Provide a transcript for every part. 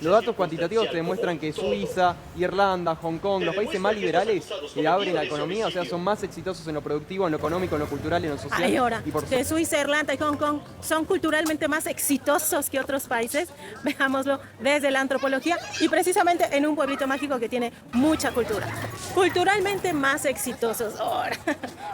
Los datos cuantitativos te demuestran que Suiza, Irlanda, Hong Kong, los países más liberales que abren la economía, o sea, son más exitosos en lo productivo, en lo económico, en lo cultural, en lo social. Ay, ahora, Y por que Suiza, Irlanda y Hong Kong son culturalmente más exitosos que otros países, veámoslo desde la antropología y precisamente en un pueblito mágico que tiene mucha cultura. Culturalmente más exitosos. Ahora,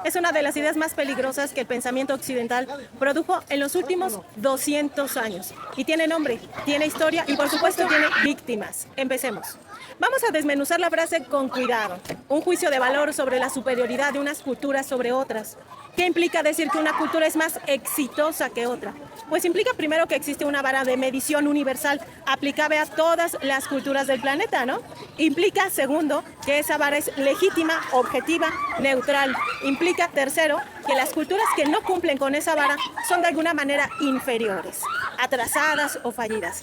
es una de las ideas más peligrosas que el pensamiento occidental produjo en los últimos 200 años. Y tiene nombre, tiene historia y por supuesto tiene víctimas. Empecemos. Vamos a desmenuzar la frase con cuidado. Un juicio de valor sobre la superioridad de unas culturas sobre otras. ¿Qué implica decir que una cultura es más exitosa que otra? Pues implica primero que existe una vara de medición universal aplicable a todas las culturas del planeta, ¿no? Implica, segundo, que esa vara es legítima, objetiva, neutral. Implica, tercero, que las culturas que no cumplen con esa vara son de alguna manera inferiores, atrasadas o fallidas.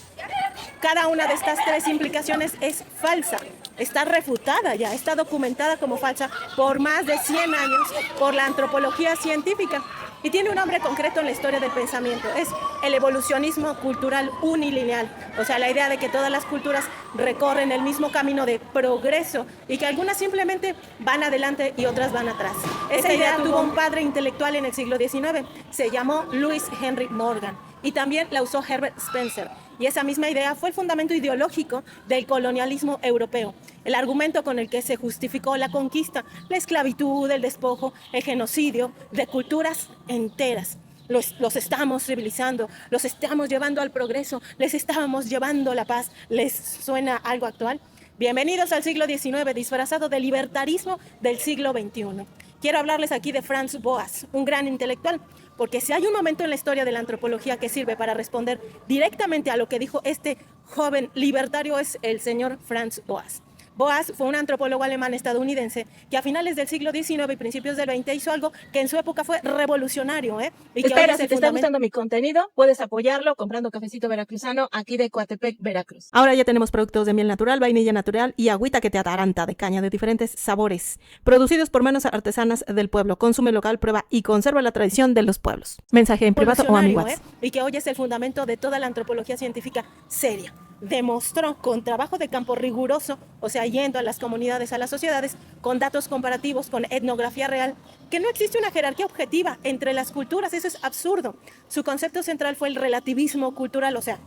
Cada una de estas tres implicaciones es falsa, está refutada ya, está documentada como falsa por más de 100 años por la antropología científica y tiene un nombre concreto en la historia del pensamiento, es el evolucionismo cultural unilineal, o sea, la idea de que todas las culturas recorren el mismo camino de progreso y que algunas simplemente van adelante y otras van atrás. Esa idea tuvo un padre intelectual en el siglo XIX, se llamó Louis Henry Morgan y también la usó Herbert Spencer. Y esa misma idea fue el fundamento ideológico del colonialismo europeo, el argumento con el que se justificó la conquista, la esclavitud, el despojo, el genocidio de culturas enteras. Los estamos civilizando, los estamos llevando al progreso, les estamos llevando la paz. ¿Les suena algo actual? Bienvenidos al siglo XIX, disfrazado de libertarismo del siglo XXI. Quiero hablarles aquí de Franz Boas, un gran intelectual, porque si hay un momento en la historia de la antropología que sirve para responder directamente a lo que dijo este joven libertario es el señor Franz Boas. Boas fue un antropólogo alemán estadounidense que a finales del siglo XIX y principios del XX hizo algo que en su época fue revolucionario. Y que Espera, si te está gustando mi contenido, puedes apoyarlo comprando cafecito veracruzano aquí de Coatepec, Veracruz. Ahora ya tenemos productos de miel natural, vainilla natural y agüita que te ataranta de caña de diferentes sabores, producidos por manos artesanas del pueblo. Consume local, prueba y conserva la tradición de los pueblos. Mensaje en privado o a mi WhatsApp. Y que hoy es el fundamento de toda la antropología científica seria. Demostró con trabajo de campo riguroso, o sea, yendo a las comunidades, a las sociedades, con datos comparativos, con etnografía real, que no existe una jerarquía objetiva entre las culturas. Eso es absurdo. Su concepto central fue el relativismo cultural, o sea,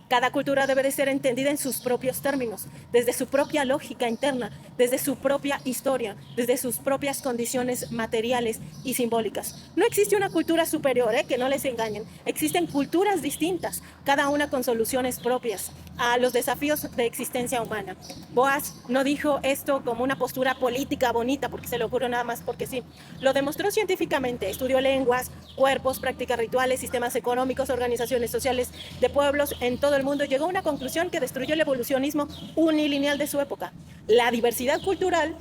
cada cultura debe de ser entendida en sus propios términos, desde su propia lógica interna, desde su propia historia, desde sus propias condiciones materiales y simbólicas. No existe una cultura superior, que no les engañen. Existen culturas distintas, cada una con soluciones propias a los desafíos de existencia humana. Boas no dijo esto como una postura política bonita porque se le ocurrió nada más porque sí. Lo demostró científicamente, estudió lenguas, cuerpos, prácticas rituales, sistemas económicos, organizaciones sociales de pueblos en todo el mundo. Llegó a una conclusión que destruyó el evolucionismo unilineal de su época. La diversidad cultural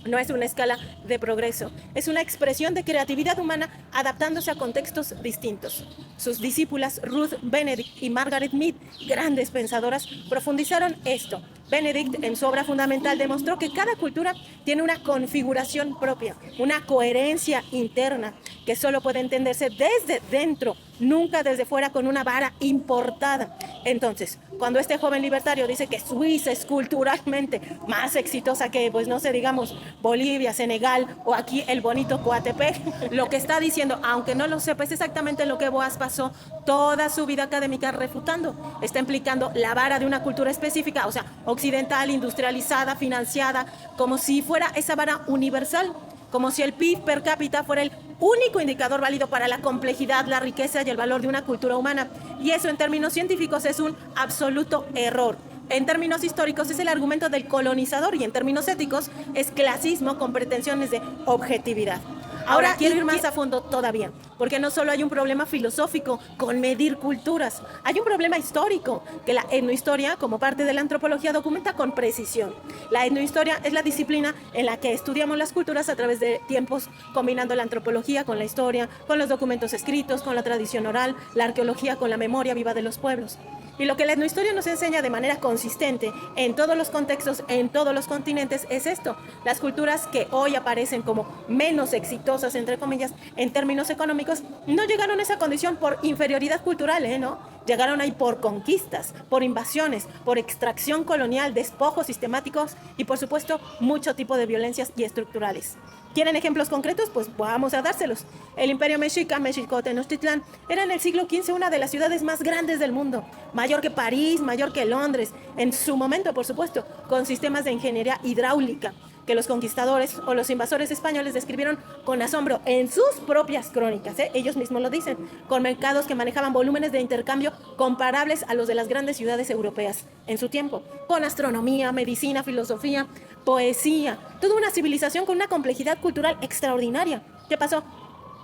no es una escala de progreso, es una expresión de creatividad humana adaptándose a contextos distintos. Sus discípulas Ruth Benedict y Margaret Mead, grandes pensadoras, profundizaron esto. Benedict, en su obra fundamental, demostró que cada cultura tiene una configuración propia, una coherencia interna que solo puede entenderse desde dentro, nunca desde fuera con una vara importada. Entonces, cuando este joven libertario dice que Suiza es culturalmente más exitosa que, pues no sé, digamos, Bolivia, Senegal o aquí el bonito Coatepec, lo que está diciendo, aunque no lo sepa, es exactamente lo que Boas pasó toda su vida académica refutando. Está implicando la vara de una cultura específica, o sea, occidental, industrializada, financiada, como si fuera esa vara universal, como si el PIB per cápita fuera el único indicador válido para la complejidad, la riqueza y el valor de una cultura humana. Y eso en términos científicos es un absoluto error. En términos históricos es el argumento del colonizador y en términos éticos es clasismo con pretensiones de objetividad. Ahora quiero ir más a fondo todavía, porque no solo hay un problema filosófico con medir culturas, hay un problema histórico que la etnohistoria, como parte de la antropología, documenta con precisión. La etnohistoria es la disciplina en la que estudiamos las culturas a través de tiempos, combinando la antropología con la historia, con los documentos escritos, con la tradición oral, la arqueología con la memoria viva de los pueblos. Y lo que la etnohistoria nos enseña de manera consistente en todos los contextos, en todos los continentes, es esto. Las culturas que hoy aparecen como menos exitosas, entre comillas, en términos económicos, nórdicos no llegaron a esa condición por inferioridad cultural, ¿no? Llegaron ahí por conquistas, por invasiones, por extracción colonial, despojos sistemáticos y, por supuesto, mucho tipo de violencias y estructurales. ¿Quieren ejemplos concretos? Pues vamos a dárselos. El Imperio Mexica, México Tenochtitlan, era en el siglo XV una de las ciudades más grandes del mundo, mayor que París, mayor que Londres, en su momento, por supuesto, con sistemas de ingeniería hidráulica que los conquistadores o los invasores españoles describieron con asombro en sus propias crónicas, ellos mismos lo dicen, con mercados que manejaban volúmenes de intercambio comparables a los de las grandes ciudades europeas en su tiempo, con astronomía, medicina, filosofía, poesía, toda una civilización con una complejidad cultural extraordinaria. ¿Qué pasó?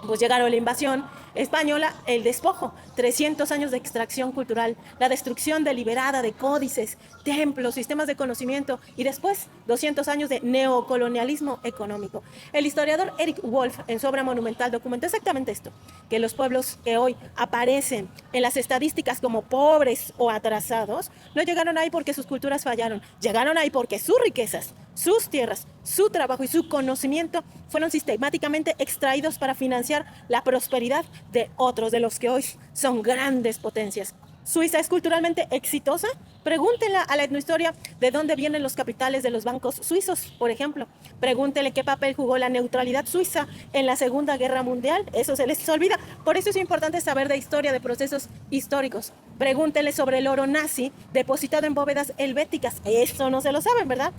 Pues llegaron la invasión española, el despojo, 300 años de extracción cultural, la destrucción deliberada de códices, templos, sistemas de conocimiento y después 200 años de neocolonialismo económico. El historiador Eric Wolf, en su obra monumental, documentó exactamente esto, que los pueblos que hoy aparecen en las estadísticas como pobres o atrasados, no llegaron ahí porque sus culturas fallaron, llegaron ahí porque sus riquezas, sus tierras, su trabajo y su conocimiento fueron sistemáticamente extraídos para financiar la prosperidad de otros, de los que hoy son grandes potencias. ¿Suiza es culturalmente exitosa? Pregúntenle a la etnohistoria de dónde vienen los capitales de los bancos suizos, por ejemplo. Pregúntenle qué papel jugó la neutralidad suiza en la Segunda Guerra Mundial. Eso se les olvida. Por eso es importante saber de historia, de procesos históricos. Pregúntenle sobre el oro nazi depositado en bóvedas helvéticas. Eso no se lo saben, ¿verdad?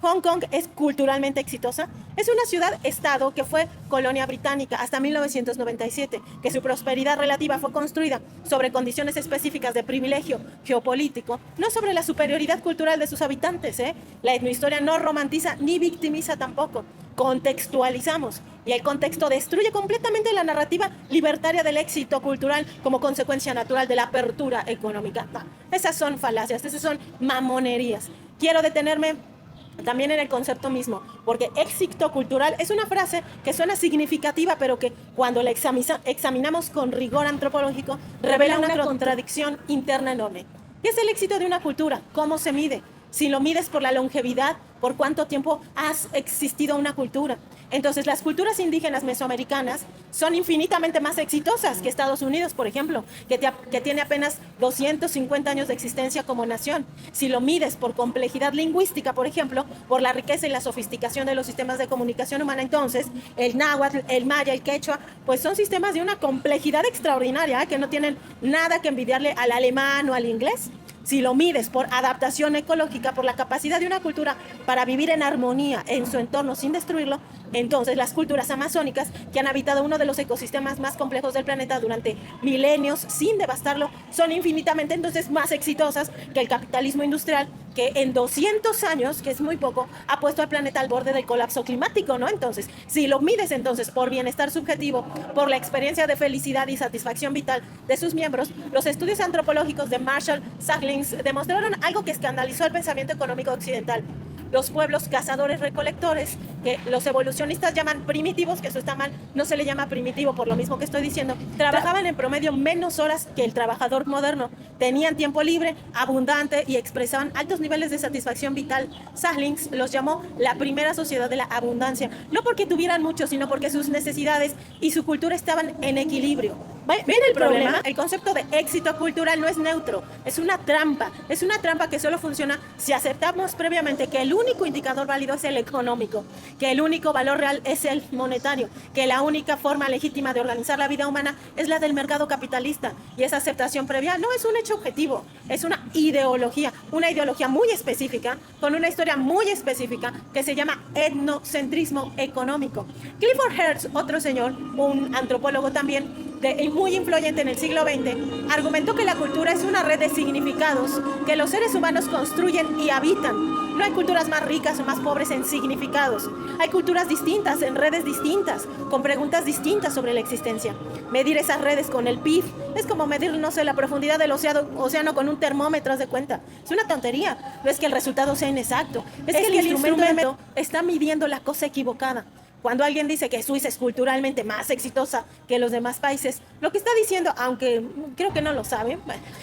Hong Kong es culturalmente exitosa. Es una ciudad-estado que fue colonia británica hasta 1997, que su prosperidad relativa fue construida sobre condiciones específicas de privilegio geopolítico, no sobre la superioridad cultural de sus habitantes. La etnohistoria no romantiza ni victimiza tampoco. Contextualizamos y el contexto destruye completamente la narrativa libertaria del éxito cultural como consecuencia natural de la apertura económica. Esas son falacias, esas son mamonerías. Quiero detenerme también en el concepto mismo, porque éxito cultural es una frase que suena significativa, pero que cuando la examinamos con rigor antropológico revela una contradicción interna enorme. ¿Qué es el éxito de una cultura? ¿Cómo se mide? Si lo mides por la longevidad, ¿por cuánto tiempo has existido una cultura? Entonces, las culturas indígenas mesoamericanas son infinitamente más exitosas que Estados Unidos, por ejemplo, que tiene apenas 250 años de existencia como nación. Si lo mides por complejidad lingüística, por ejemplo, por la riqueza y la sofisticación de los sistemas de comunicación humana, entonces, el náhuatl, el maya, el quechua, pues son sistemas de una complejidad extraordinaria, que no tienen nada que envidiarle al alemán o al inglés. Si lo mides por adaptación ecológica, por la capacidad de una cultura para vivir en armonía en su entorno sin destruirlo, entonces las culturas amazónicas, que han habitado uno de los ecosistemas más complejos del planeta durante milenios sin devastarlo, son infinitamente entonces más exitosas que el capitalismo industrial, que en 200 años, que es muy poco, ha puesto al planeta al borde del colapso climático, ¿no? Entonces, si lo mides entonces por bienestar subjetivo, por la experiencia de felicidad y satisfacción vital de sus miembros, los estudios antropológicos de Marshall Sahlins demostraron algo que escandalizó el pensamiento económico occidental. Los pueblos cazadores-recolectores, que los evolucionistas llaman primitivos, que eso está mal, no se le llama primitivo por lo mismo que estoy diciendo, trabajaban en promedio menos horas que el trabajador moderno, tenían tiempo libre, abundante y expresaban altos niveles de satisfacción vital. Sahlins los llamó la primera sociedad de la abundancia, no porque tuvieran mucho, sino porque sus necesidades y su cultura estaban en equilibrio. ¿Ven el problema? El concepto de éxito cultural no es neutro, es una trampa que solo funciona si aceptamos previamente que el único indicador válido es el económico, que el único valor real es el monetario, que la única forma legítima de organizar la vida humana es la del mercado capitalista, y esa aceptación previa no es un hecho objetivo, es una ideología muy específica, con una historia muy específica que se llama etnocentrismo económico. Clifford Hertz, otro señor, un antropólogo también, muy influyente en el siglo XX, argumentó que la cultura es una red de significados que los seres humanos construyen y habitan. No hay culturas más ricas o más pobres en significados. Hay culturas distintas, en redes distintas, con preguntas distintas sobre la existencia. Medir esas redes con el PIB es como medir, no sé, la profundidad del océano con un termómetro, haz de cuenta. Es una tontería. No es que el resultado sea inexacto. Es que el instrumento está midiendo la cosa equivocada. Cuando alguien dice que Suiza es culturalmente más exitosa que los demás países, lo que está diciendo, aunque creo que no lo sabe,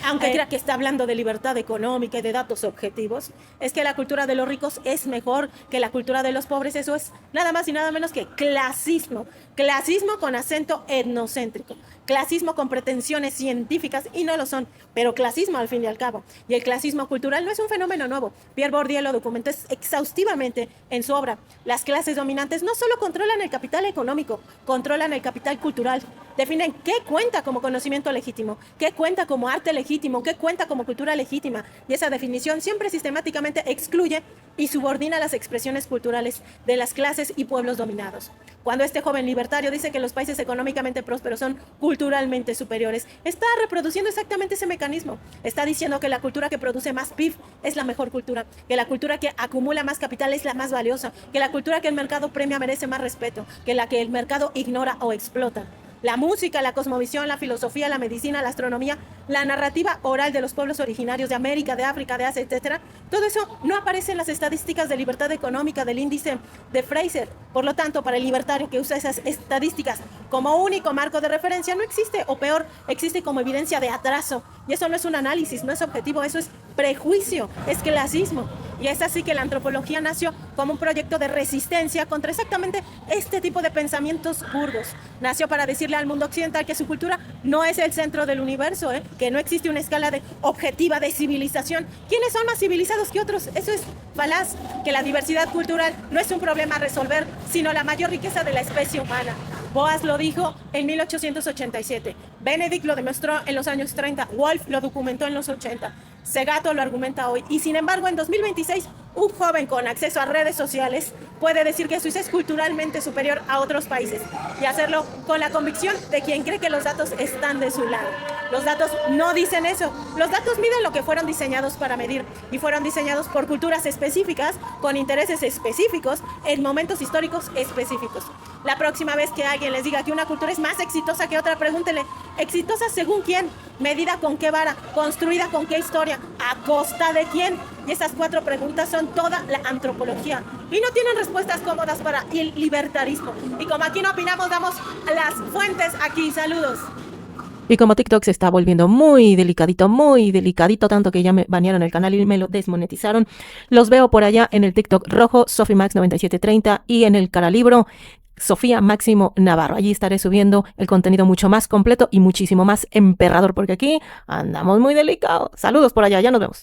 aunque crea que está hablando de libertad económica y de datos objetivos, es que la cultura de los ricos es mejor que la cultura de los pobres. Eso es nada más y nada menos que clasismo. Clasismo con acento etnocéntrico, clasismo con pretensiones científicas, y no lo son, pero clasismo al fin y al cabo. Y el clasismo cultural no es un fenómeno nuevo. Pierre Bourdieu lo documentó exhaustivamente en su obra. Las clases dominantes no solo controlan el capital económico, controlan el capital cultural. Definen qué cuenta como conocimiento legítimo, qué cuenta como arte legítimo, qué cuenta como cultura legítima. Y esa definición siempre sistemáticamente excluye y subordina las expresiones culturales de las clases y pueblos dominados. Cuando este joven libertario dice que los países económicamente prósperos son culturalmente superiores, está reproduciendo exactamente ese mecanismo. Está diciendo que la cultura que produce más PIB es la mejor cultura, que la cultura que acumula más capital es la más valiosa, que la cultura que el mercado premia merece más respeto, que la que el mercado ignora o explota. La música, la cosmovisión, la filosofía, la medicina, la astronomía, la narrativa oral de los pueblos originarios de América, de África, de Asia, etc. Todo eso no aparece en las estadísticas de libertad económica del índice de Fraser. Por lo tanto, para el libertario que usa esas estadísticas como único marco de referencia, no existe, o peor, existe como evidencia de atraso. Y eso no es un análisis, no es objetivo, eso es prejuicio, es clasismo. Y es así que la antropología nació como un proyecto de resistencia contra exactamente este tipo de pensamientos burdos. Nació para decirle al mundo occidental que su cultura no es el centro del universo, que no existe una escala objetiva de civilización. ¿Quiénes son más civilizados que otros? Eso es falaz, que la diversidad cultural no es un problema a resolver, sino la mayor riqueza de la especie humana. Boas lo dijo en 1887, Benedict lo demostró en los años 30, Wolf lo documentó en los 80, Segato lo argumenta hoy, y sin embargo en 2026 un joven con acceso a redes sociales puede decir que Suiza es culturalmente superior a otros países y hacerlo con la convicción de quien cree que los datos están de su lado. Los datos no dicen eso. Los datos miden lo que fueron diseñados para medir y fueron diseñados por culturas específicas, con intereses específicos, en momentos históricos específicos. La próxima vez que alguien les diga que una cultura es más exitosa que otra, pregúntele, ¿exitosa según quién? ¿Medida con qué vara? ¿Construida con qué historia? ¿A costa de quién? Y esas 4 preguntas son toda la antropología. Y no tienen respuestas cómodas para el libertarismo. Y como aquí no opinamos, damos las fuentes aquí. Saludos. Y como TikTok se está volviendo muy delicadito, tanto que ya me banearon el canal y me lo desmonetizaron, los veo por allá en el TikTok rojo, SofiMax9730, y en el Caralibro, Sofía Máximo Navarro. Allí estaré subiendo el contenido mucho más completo y muchísimo más emperrador, porque aquí andamos muy delicados. Saludos por allá, ya nos vemos.